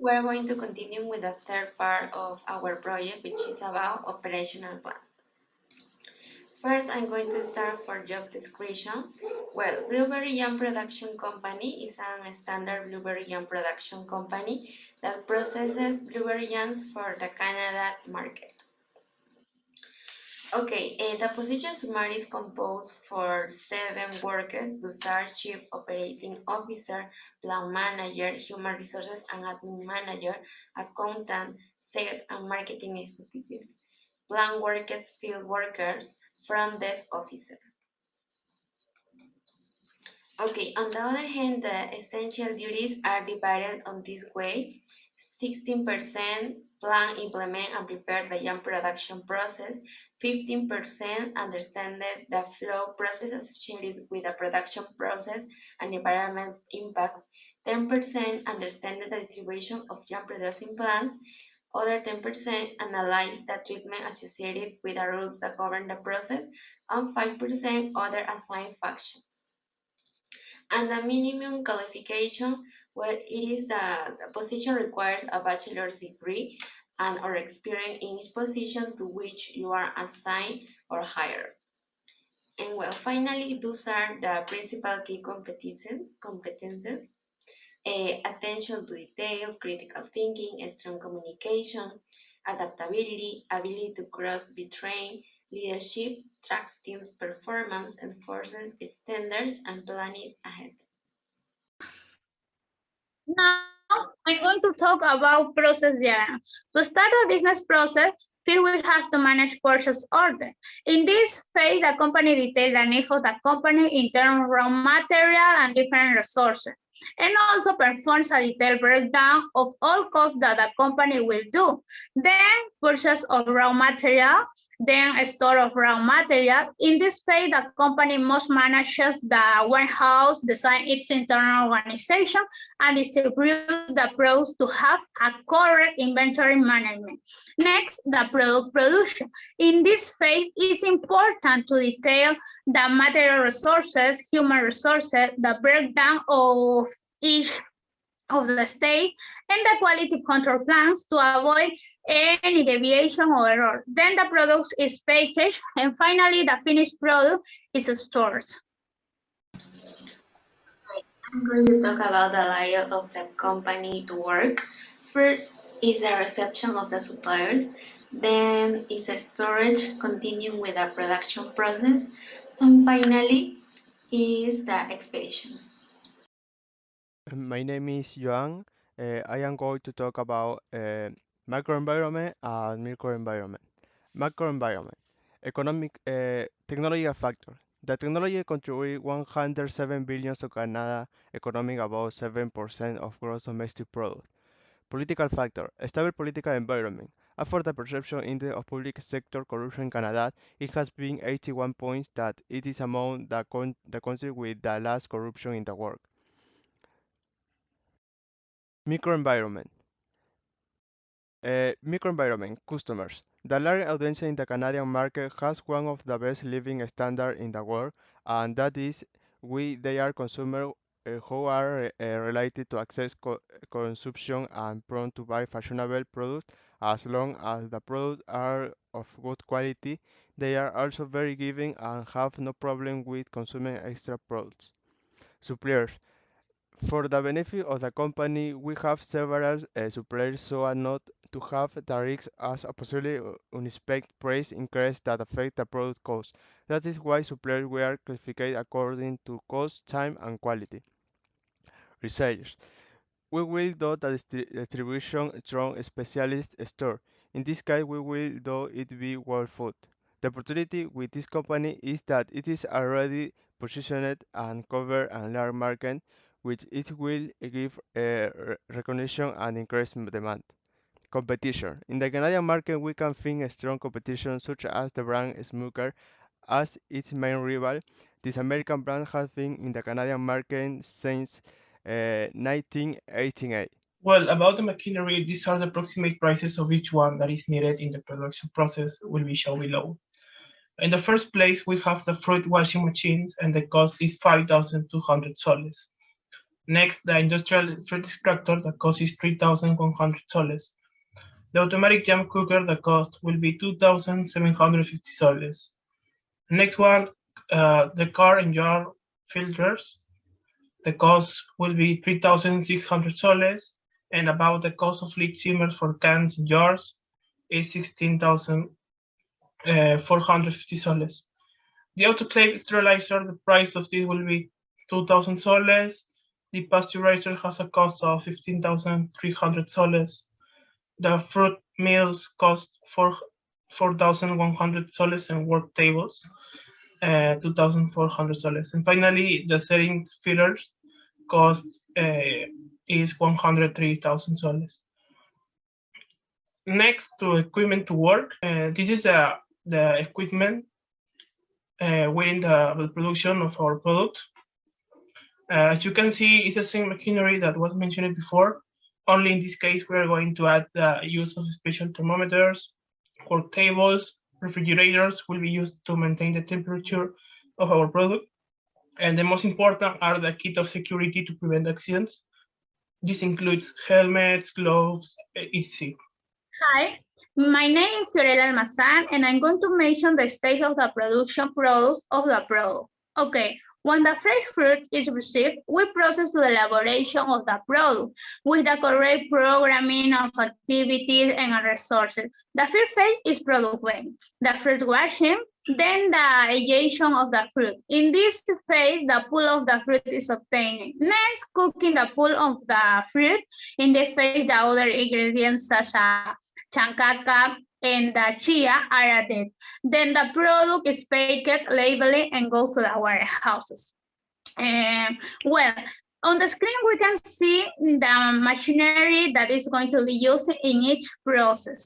We're going to continue with the third part of our project, which is about operational plan. First, I'm going to start for job description. Well, Blueberry Jam Production Company is a standard blueberry jam production company that processes blueberry jams for the Canada market. Okay, the position summary is composed for 7 workers. Those are Chief Operating Officer, Plant Manager, Human Resources and Admin Manager, Accountant, Sales and Marketing Executive, Plant Workers, Field Workers, Front Desk Officer. Okay, on the other hand, the essential duties are divided on this way. 16% plan, implement, and prepare the jam production process. 15% understand the flow process associated with the production process and environment impacts. 10% understand the distribution of jam producing plants. Other 10% analyze the treatment associated with the rules that govern the process. And 5% other assigned functions. And the minimum qualification, well, it is the position requires a bachelor's degree and or experience in each position to which you are assigned or hired. And well, finally, those are the principal key competences. Attention to detail, critical thinking, strong communication, adaptability, ability to be trained, leadership, tracks teams' performance, enforces standards, and planning ahead. Now, I'm going to talk about process diagram. To start a business process, first we have to manage purchase order. In this phase, the company details the need for the company in terms of raw material and different resources, and also performs a detailed breakdown of all costs that the company will do. Then purchase of raw material, then a store of raw material. In this phase, the company must manage the warehouse, design its internal organization, and distribute the products to have a correct inventory management. Next, the product production. In this phase, it's important to detail the material resources, human resources, the breakdown of each of the stage, and the quality control plans to avoid any deviation or error. Then the product is packaged, and finally the finished product is stored. I'm going to talk about the layout of the company to work. First is the reception of the suppliers, then is the storage, continuing with the production process, and finally is the expedition. My name is Joan. I am going to talk about microenvironment and microenvironment. Macroenvironment, economic technology factor. The technology contributes 107 billion to Canada economic, about 7% of gross domestic product. Political factor, a stable political environment. As for the perception index of public sector corruption in Canada, it has been 81 points, that it is among the countries with the last corruption in the world. Microenvironment. Microenvironment customers. The large audience in the Canadian market has one of the best living standards in the world, and that is they are consumers who are related to access consumption and prone to buy fashionable products. As long as the products are of good quality, they are also very giving and have no problem with consuming extra products. Suppliers. For the benefit of the company, we have several suppliers so as not to have the risk as a possibly unexpected price increase that affect the product cost. That is why suppliers were classified according to cost, time, and quality. Resellers. We will do the distribution through a specialist store. In this case, we will do it be World Food. The opportunity with this company is that it is already positioned and cover a large market, which it will give recognition and increase demand. Competition. In the Canadian market, we can find a strong competition such as the brand Smoker as its main rival. This American brand has been in the Canadian market since 1988. Well, about the machinery, these are the approximate prices of each one that is needed in the production process will be shown below. In the first place, we have the fruit washing machines, and the cost is 5,200 soles. Next, the industrial fruit extractor, the cost is 3,100 soles. The automatic jam cooker, the cost will be 2,750 soles. Next one, the car and jar filters, the cost will be 3,600 soles, and about the cost of lead simmers for cans and jars is 16,450 soles. The autoclave sterilizer, the price of this will be 2,000 soles. The pasteurizer has a cost of 15,300 soles. The fruit mills cost 4,100 soles, and work tables 2,400 soles. And finally, the settings fillers cost is 103,000 soles. Next, to equipment to work. This is the equipment within the production of our product. As you can see, it's the same machinery that was mentioned before. Only in this case, we are going to add the use of special thermometers, work tables, refrigerators will be used to maintain the temperature of our product. And the most important are the kit of security to prevent accidents. This includes helmets, gloves, etc. Hi, my name is Fiorella Almazan, and I'm going to mention the stage of the production process of the product. Okay, when the fresh fruit is received, we process the elaboration of the product with the correct programming of activities and resources. The first phase is product weighing, the fruit washing, then the agation of the fruit. In this phase, the pulp of the fruit is obtained. Next, cooking the pulp of the fruit. In the phase, the other ingredients such as chancaca and the chia are added. Then the product is packed, labeled, and goes to the warehouses. Well, on the screen, we can see the machinery that is going to be used in each process.